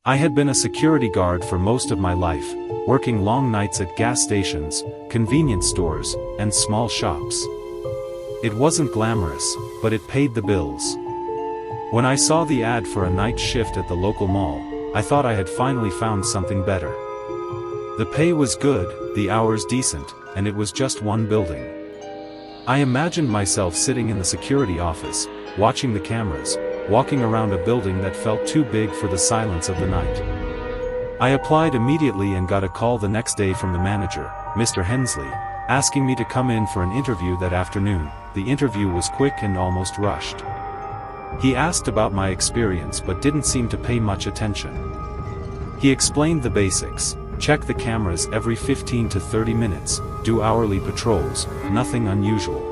I had been a security guard for most of my life, working long nights at gas stations, convenience stores, and small shops. It wasn't glamorous, but it paid the bills. When I saw the ad for a night shift at the local mall, I thought I had finally found something better. The pay was good, the hours decent, and it was just one building. I imagined myself sitting in the security office, watching the cameras, walking around a building that felt too big for the silence of the night. I applied immediately and got a call the next day from the manager, Mr. Hensley, asking me to come in for an interview that afternoon. The interview was quick and almost rushed. He asked about my experience but didn't seem to pay much attention. He explained the basics: check the cameras every 15 to 30 minutes, do hourly patrols, nothing unusual.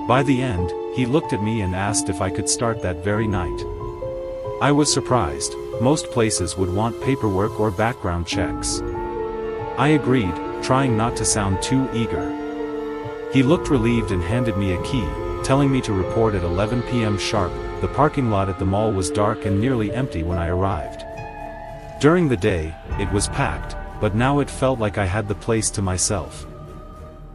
By the end, he looked at me and asked if I could start that very night. I was surprised. Most places would want paperwork or background checks. I agreed, trying not to sound too eager. He looked relieved and handed me a key, telling me to report at 11 p.m. sharp. The parking lot at the mall was dark and nearly empty when I arrived. During the day, it was packed, but now it felt like I had the place to myself.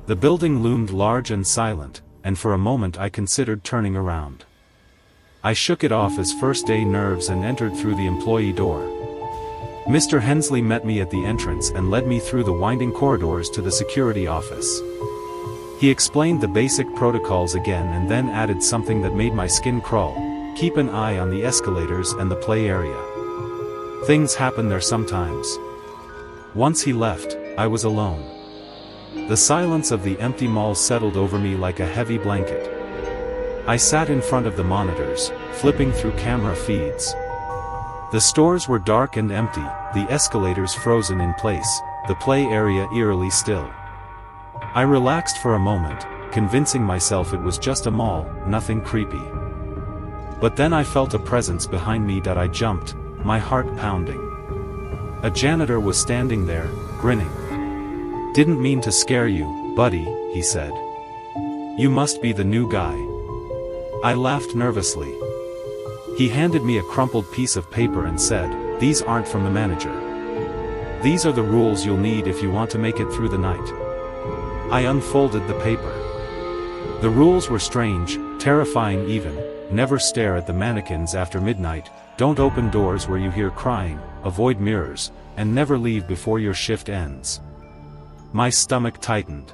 The building loomed large and silent, and for a moment I considered turning around. I shook it off as first-day nerves and entered through the employee door. Mr. Hensley met me at the entrance and led me through the winding corridors to the security office. He explained the basic protocols again and then added something that made my skin crawl: keep an eye on the escalators and the play area. Things happen there sometimes. Once he left, I was alone. The silence of the empty mall settled over me like a heavy blanket. I sat in front of the monitors, flipping through camera feeds. The stores were dark and empty, the escalators frozen in place, the play area eerily still. I relaxed for a moment, convincing myself it was just a mall, nothing creepy. But then I felt a presence behind me that I jumped, my heart pounding. A janitor was standing there, grinning. "Didn't mean to scare you, buddy," he said. "You must be the new guy." I laughed nervously. He handed me a crumpled piece of paper and said, "These aren't from the manager. These are the rules you'll need if you want to make it through the night." I unfolded the paper. The rules were strange, terrifying even: never stare at the mannequins after midnight, don't open doors where you hear crying, avoid mirrors, and never leave before your shift ends. My stomach tightened.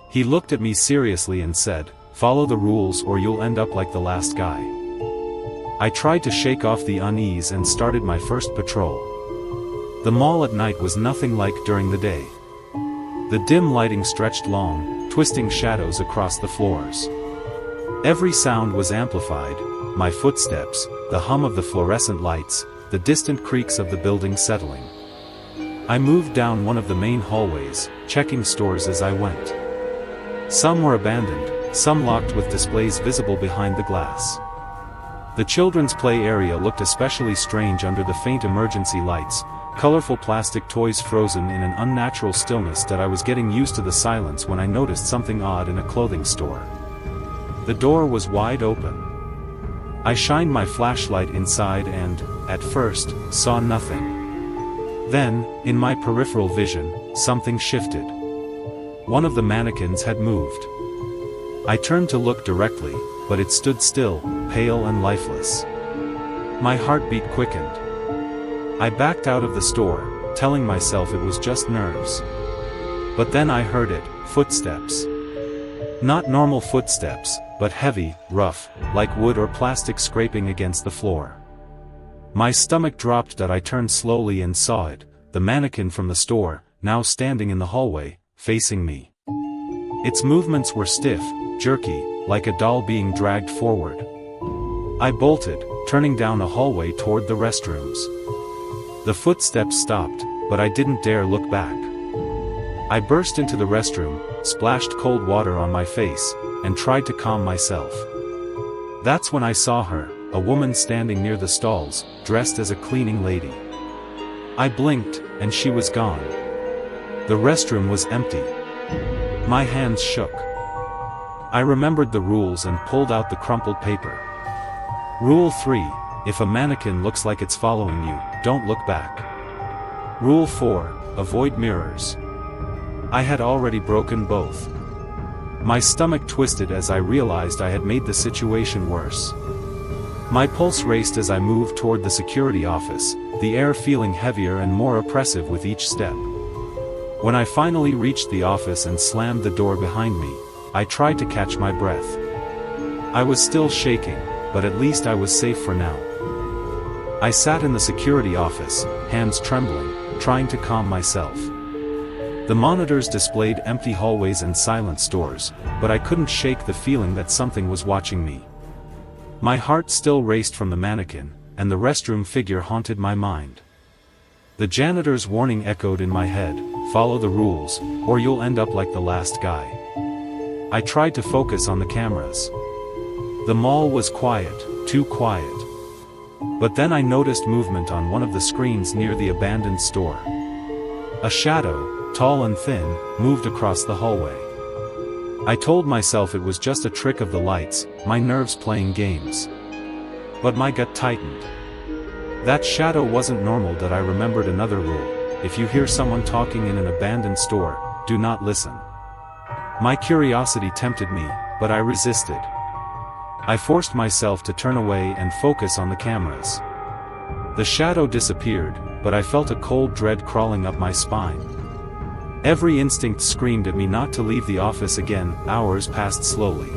He looked at me seriously and said, "Follow the rules or you'll end up like the last guy." I tried to shake off the unease and started my first patrol. The mall at night was nothing like during the day. The dim lighting stretched long, twisting shadows across the floors. Every sound was amplified: my footsteps, the hum of the fluorescent lights, the distant creaks of the building settling. I moved down one of the main hallways, checking stores as I went. Some were abandoned, some locked with displays visible behind the glass. The children's play area looked especially strange under the faint emergency lights, colorful plastic toys frozen in an unnatural stillness that I was getting used to the silence when I noticed something odd in a clothing store. The door was wide open. I shined my flashlight inside and, at first, saw nothing. Then, in my peripheral vision, something shifted. One of the mannequins had moved. I turned to look directly, but it stood still, pale and lifeless. My heartbeat quickened. I backed out of the store, telling myself it was just nerves. But then I heard it: footsteps. Not normal footsteps, but heavy, rough, like wood or plastic scraping against the floor. My stomach dropped that I turned slowly and saw it, the mannequin from the store, now standing in the hallway, facing me. Its movements were stiff, jerky, like a doll being dragged forward. I bolted, turning down a hallway toward the restrooms. The footsteps stopped, but I didn't dare look back. I burst into the restroom, splashed cold water on my face, and tried to calm myself. That's when I saw her, a woman standing near the stalls, dressed as a cleaning lady. I blinked, and she was gone. The restroom was empty. My hands shook. I remembered the rules and pulled out the crumpled paper. Rule 3: if a mannequin looks like it's following you, don't look back. Rule 4, avoid mirrors. I had already broken both. My stomach twisted as I realized I had made the situation worse. My pulse raced as I moved toward the security office, the air feeling heavier and more oppressive with each step. When I finally reached the office and slammed the door behind me, I tried to catch my breath. I was still shaking, but at least I was safe for now. I sat in the security office, hands trembling, trying to calm myself. The monitors displayed empty hallways and silent stores, but I couldn't shake the feeling that something was watching me. My heart still raced from the mannequin, and the restroom figure haunted my mind. The janitor's warning echoed in my head, follow the rules, or you'll end up like the last guy. I tried to focus on the cameras. The mall was quiet, too quiet. But then I noticed movement on one of the screens near the abandoned store. A shadow, tall and thin, moved across the hallway. I told myself it was just a trick of the lights, my nerves playing games. But my gut tightened. That shadow wasn't normal. That I remembered another rule: if you hear someone talking in an abandoned store, do not listen. My curiosity tempted me, but I resisted. I forced myself to turn away and focus on the cameras. The shadow disappeared, but I felt a cold dread crawling up my spine. Every instinct screamed at me not to leave the office again. Hours passed slowly.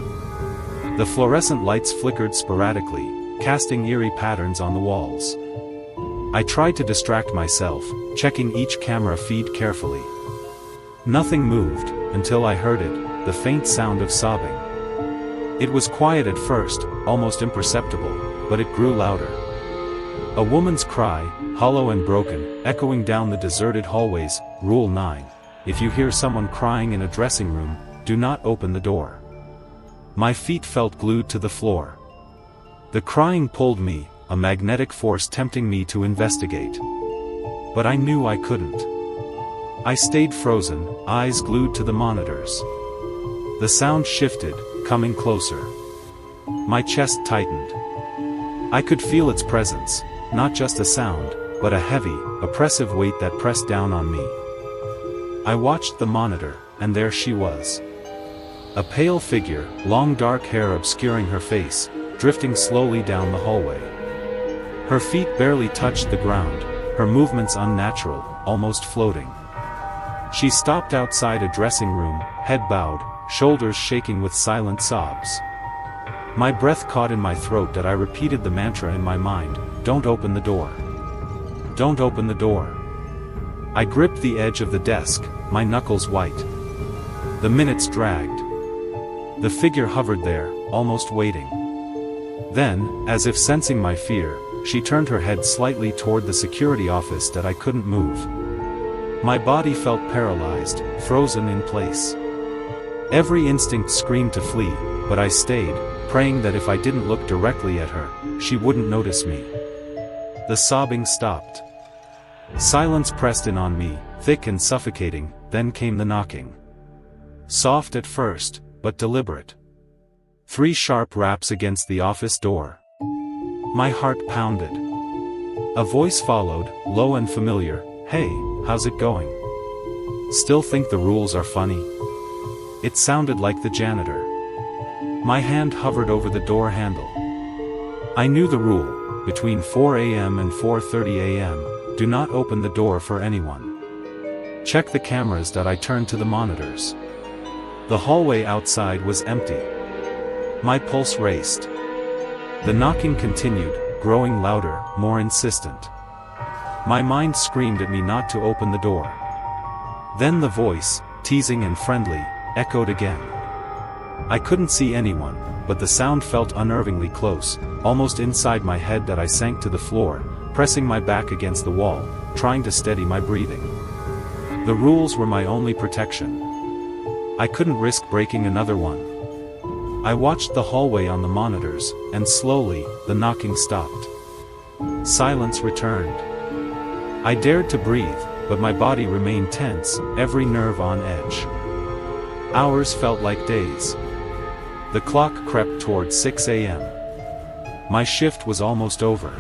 The fluorescent lights flickered sporadically, casting eerie patterns on the walls. I tried to distract myself, checking each camera feed carefully. Nothing moved, until I heard it, the faint sound of sobbing. It was quiet at first, almost imperceptible, but it grew louder. A woman's cry, hollow and broken, echoing down the deserted hallways. Rule 9. If you hear someone crying in a dressing room, do not open the door. My feet felt glued to the floor. The crying pulled me, a magnetic force tempting me to investigate. But I knew I couldn't. I stayed frozen, eyes glued to the monitors. The sound shifted, coming closer. My chest tightened. I could feel its presence, not just a sound, but a heavy, oppressive weight that pressed down on me. I watched the monitor, and there she was. A pale figure, long dark hair obscuring her face, drifting slowly down the hallway. Her feet barely touched the ground, her movements unnatural, almost floating. She stopped outside a dressing room, head bowed, shoulders shaking with silent sobs. My breath caught in my throat that I repeated the mantra in my mind: don't open the door. Don't open the door. I gripped the edge of the desk, my knuckles white. The minutes dragged. The figure hovered there, almost waiting. Then, as if sensing my fear, she turned her head slightly toward the security office that I couldn't move. My body felt paralyzed, frozen in place. Every instinct screamed to flee, but I stayed, praying that if I didn't look directly at her, she wouldn't notice me. The sobbing stopped. Silence pressed in on me, thick and suffocating. Then came the knocking. Soft at first, but deliberate. 3 sharp raps against the office door. My heart pounded. A voice followed, low and familiar: "Hey, how's it going? Still think the rules are funny?" It sounded like the janitor. My hand hovered over the door handle. I knew the rule: between 4 a.m. and 4:30 a.m., do not open the door for anyone. Check the cameras. I turned to the monitors. The hallway outside was empty. My pulse raced. The knocking continued, growing louder, more insistent. My mind screamed at me not to open the door. Then the voice, teasing and friendly, echoed again. I couldn't see anyone, but the sound felt unnervingly close, almost inside my head. That I sank to the floor, pressing my back against the wall, trying to steady my breathing. The rules were my only protection. I couldn't risk breaking another one. I watched the hallway on the monitors, and slowly, the knocking stopped. Silence returned. I dared to breathe, but my body remained tense, every nerve on edge. Hours felt like days. The clock crept toward 6 a.m. My shift was almost over.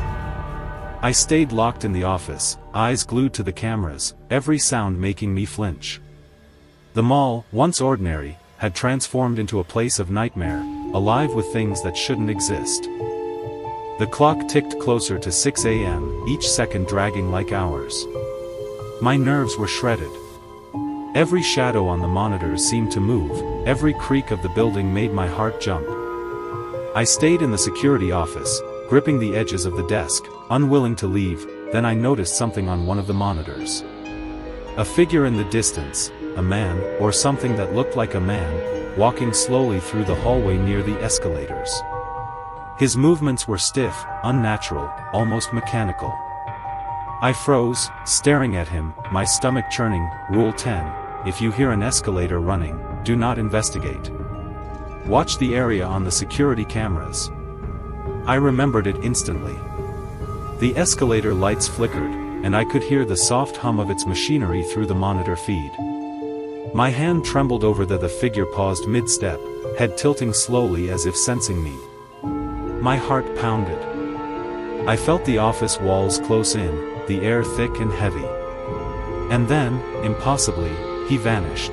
I stayed locked in the office, eyes glued to the cameras, every sound making me flinch. The mall, once ordinary, had transformed into a place of nightmare, alive with things that shouldn't exist. The clock ticked closer to 6 a.m., each second dragging like hours. My nerves were shredded. Every shadow on the monitors seemed to move, every creak of the building made my heart jump. I stayed in the security office, gripping the edges of the desk, unwilling to leave. Then I noticed something on one of the monitors. A figure in the distance, a man, or something that looked like a man, walking slowly through the hallway near the escalators. His movements were stiff, unnatural, almost mechanical. I froze, staring at him, my stomach churning. Rule 10, if you hear an escalator running, do not investigate. Watch the area on the security cameras. I remembered it instantly. The escalator lights flickered, and I could hear the soft hum of its machinery through the monitor feed. My hand trembled over the figure paused mid-step, head tilting slowly as if sensing me. My heart pounded. I felt the office walls close in, the air thick and heavy. And then, impossibly, he vanished.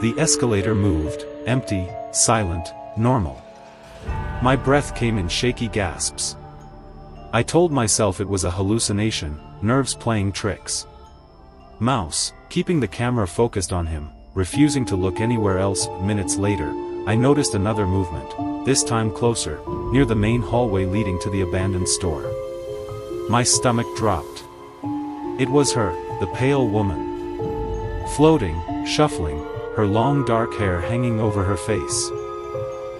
The escalator moved, empty, silent, normal. My breath came in shaky gasps. I told myself it was a hallucination, nerves playing tricks. Mouse, keeping the camera focused on him, refusing to look anywhere else. Minutes later, I noticed another movement, this time closer, near the main hallway leading to the abandoned store. My stomach dropped. It was her, the pale woman. Floating, shuffling, her long dark hair hanging over her face.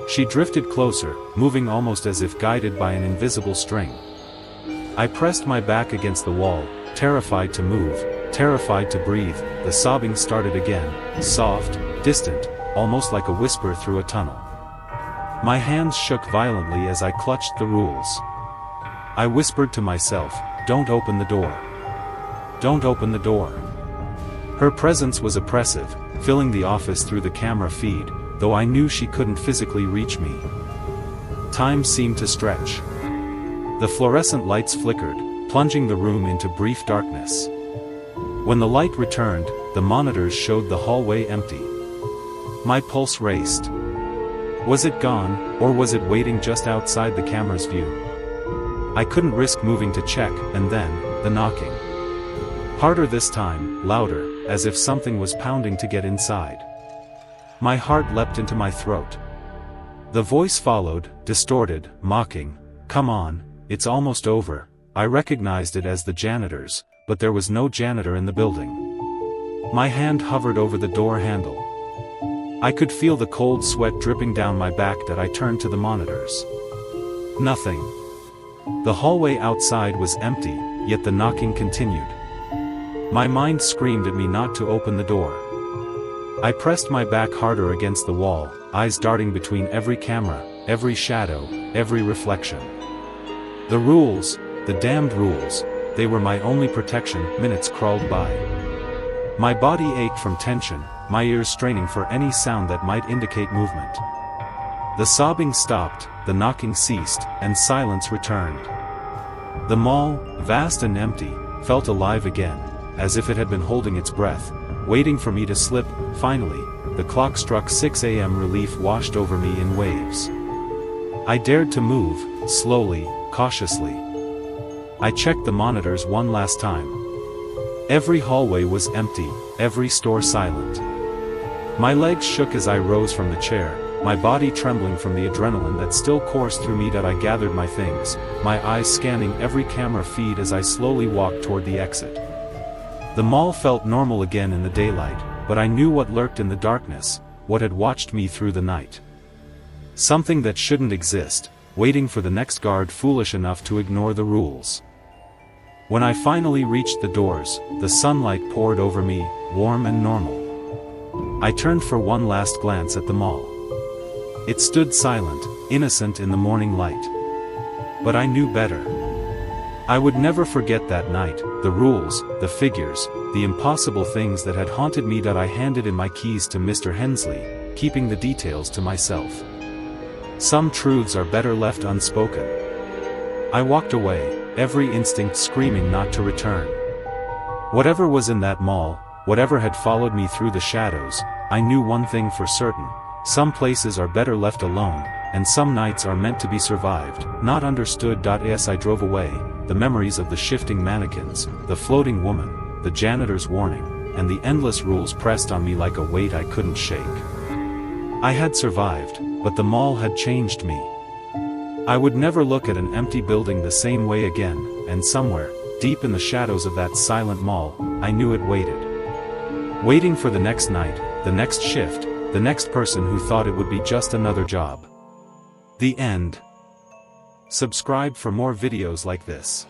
She drifted closer, moving almost as if guided by an invisible string. I pressed my back against the wall, terrified to move, terrified to breathe. The sobbing started again, soft, distant, almost like a whisper through a tunnel. My hands shook violently as I clutched the rules. I whispered to myself, "Don't open the door. Don't open the door." Her presence was oppressive, filling the office through the camera feed, though I knew she couldn't physically reach me. Time seemed to stretch. The fluorescent lights flickered, plunging the room into brief darkness. When the light returned, the monitors showed the hallway empty. My pulse raced. Was it gone, or was it waiting just outside the camera's view? I couldn't risk moving to check, and then, the knocking. Harder this time, louder, as if something was pounding to get inside. My heart leapt into my throat. The voice followed, distorted, mocking, "Come on, it's almost over." I recognized it as the janitor's, but there was no janitor in the building. My hand hovered over the door handle. I could feel the cold sweat dripping down my back that I turned to the monitors. Nothing. The hallway outside was empty, yet the knocking continued. My mind screamed at me not to open the door. I pressed my back harder against the wall, eyes darting between every camera, every shadow, every reflection. The rules, the damned rules, they were my only protection. Minutes crawled by. My body ached from tension, my ears straining for any sound that might indicate movement. The sobbing stopped, the knocking ceased, and silence returned. The mall, vast and empty, felt alive again, as if it had been holding its breath, waiting for me to slip. Finally, the clock struck 6 a.m. Relief washed over me in waves. I dared to move, slowly, cautiously. I checked the monitors one last time. Every hallway was empty, every store silent. My legs shook as I rose from the chair, my body trembling from the adrenaline that still coursed through me. That I gathered my things, my eyes scanning every camera feed as I slowly walked toward the exit. The mall felt normal again in the daylight, but I knew what lurked in the darkness, what had watched me through the night. Something that shouldn't exist, waiting for the next guard foolish enough to ignore the rules. When I finally reached the doors, the sunlight poured over me, warm and normal. I turned for one last glance at the mall. It stood silent, innocent in the morning light. But I knew better. I would never forget that night, the rules, the figures, the impossible things that had haunted me. That I handed in my keys to Mr. Hensley, keeping the details to myself. Some truths are better left unspoken. I walked away, every instinct screaming not to return. Whatever was in that mall, whatever had followed me through the shadows, I knew one thing for certain: some places are better left alone, and some nights are meant to be survived, not understood. As I drove away, the memories of the shifting mannequins, the floating woman, the janitor's warning, and the endless rules pressed on me like a weight I couldn't shake. I had survived, but the mall had changed me. I would never look at an empty building the same way again, and somewhere, deep in the shadows of that silent mall, I knew it waited. Waiting for the next night, the next shift, the next person who thought it would be just another job. The end. Subscribe for more videos like this.